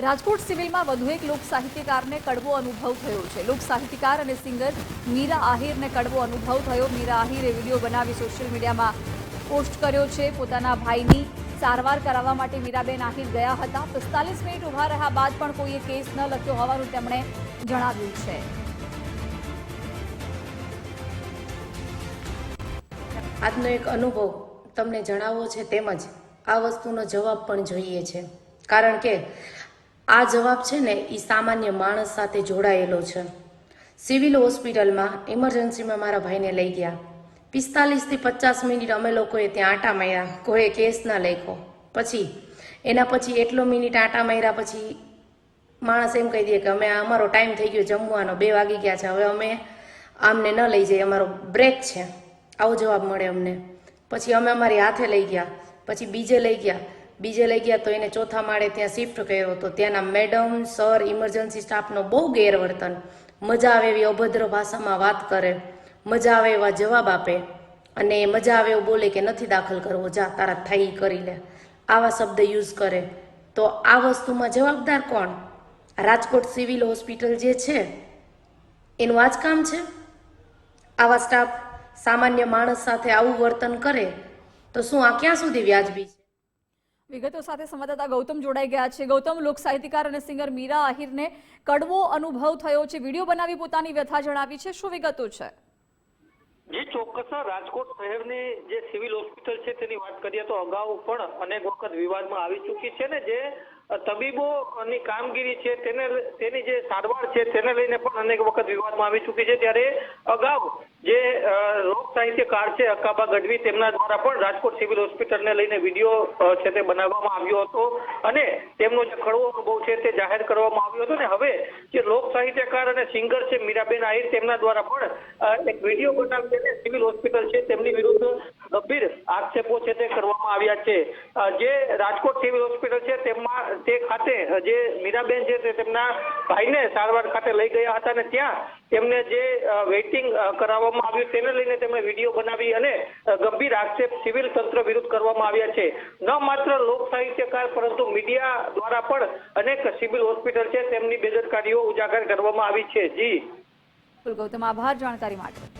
રાજકોટ સિવિલમાં વધુ એક લોક સાહિત્યકારને કડવો અનુભવ થયો છે। લોક સાહિત્યકાર અને સિંગર મીરા આહિરને કડવો અનુભવ થયો। મીરા આહિરે વિડીયો બનાવી સોશિયલ મીડિયામાં પોસ્ટ કર્યો છે। પોતાના ભાઈની સારવાર કરાવવા માટે મીરાબેન આહિર ગયા હતા। 45 મિનિટ ઊભા રહ્યા બાદ પણ કોઈએ કેસ ન લખ્યો હોવાનું તેમણે જણાવ્યું છે। આજનો એક અનુભવ તમને જણાવવો છે, તેમજ આ વસ્તુનો જવાબ પણ જોઈએ છે, કારણ કે આ જવાબ છે ને એ સામાન્ય માણસ સાથે જોડાયેલો છે। સિવિલ હોસ્પિટલમાં ઇમરજન્સીમાં મારા ભાઈને લઈ ગયા। 45 થી 50 મિનિટ અમે લોકોએ ત્યાં આંટા માર્યા, કોઈએ કેસ ના લખ્યો। પછી એના પછી એટલો મિનિટ આંટા માર્યા પછી માણસ એમ કહી દે કે અમે અમારો ટાઈમ થઈ ગયો જમવાનો, 2 વાગી ગયા છે, હવે અમે આમને ન લઈ જઈએ, અમારો બ્રેક છે, આવો જવાબ મળે અમને। પછી અમે અમારી હાથે લઈ ગયા, પછી બીજે લઈ ગયા તો એને ચોથા માળે ત્યાં શિફ્ટ કર્યો। તો ત્યાંના મેડમ સર ઇમરજન્સી સ્ટાફનો બહુ ગેરવર્તન, મજા આવે એવી અભદ્ર ભાષામાં વાત કરે, મજા આવે એવા જવાબ આપે, અને મજા આવે એવું બોલે કે નથી દાખલ કરવો, જા તારા થાય કરી લે, આવા શબ્દ યુઝ કરે। તો આ વસ્તુમાં જવાબદાર કોણ? રાજકોટ સિવિલ હોસ્પિટલ જે છે એનું આ જ કામ છે? આવા સ્ટાફ સામાન્ય માણસ સાથે આવું વર્તન કરે તો શું આ ક્યાં સુધી વ્યાજબી છે? વિગતો સાથે સંવાદદાતા ગૌતમ જોડાઈ ગયા છે। ગૌતમ, લોક સાહિત્યકાર અને સિંગર મીરા આહિરને કડવો અનુભવ થયો છે, વિડીયો બનાવી પોતાની વ્યથા જણાવી છે, શું વિગતો છે? જે ચોક્કસ રાજકોટ શહેરની જે સિવિલ હોસ્પિટલ છે તેની વાત કરીએ તો અગાઉ પણ અનેક વખત વિવાદમાં આવી ચૂકી છે ને જે તબીબોની કામગીરી છે તેની જે સારવાર છે તેને લઈને પણ અનેક વખત વિવાદમાં આવી ચૂકી છે। ત્યારે અગાઉ જે લોક સાહિત્યકાર છે અકાબા ગઢવી તેમના દ્વારા પણ રાજકોટ સિવિલ હોસ્પિટલને લઈને વિડીયો છે તે બનાવવામાં આવ્યો હતો અને તેમનો જે કડવો અનુભવ છે તે જાહેર કરવામાં આવ્યો હતો। ને હવે જે લોક સાહિત્યકાર અને સિંગર છે મીરાબેન આહિર તેમના દ્વારા પણ એક વિડીયો બનાવી સિવિલ હોસ્પિટલ છે તેમની વિરુદ્ધ ગંભીર આક્ષેપો છે તે કરવામાં આવ્યા છે। જે રાજકોટ સિવિલ હોસ્પિટલ છે તેમાં તે ખાતે જે મીરાબેન છે તે તેમના ભાઈને સારવાર ખાતે લઈ ગયા હતા અને ત્યાં તેમને જે વેઇટિંગ કરાવવામાં આવ્યું તેને લઈને તેમણે વિડીયો બનાવી અને ગંભીર આક્ષેપ સિવિલ તંત્ર વિરુદ્ધ કરવામાં આવ્યા છે। ન માત્ર લોક સાહિત્યકાર પરંતુ મીડિયા દ્વારા પણ અનેક સિવિલ હોસ્પિટલ છે તેમની બેદરકારીઓ ઉજાગર કરવામાં આવી છે। જી ગૌતમ, આભાર જાણકારી માટે।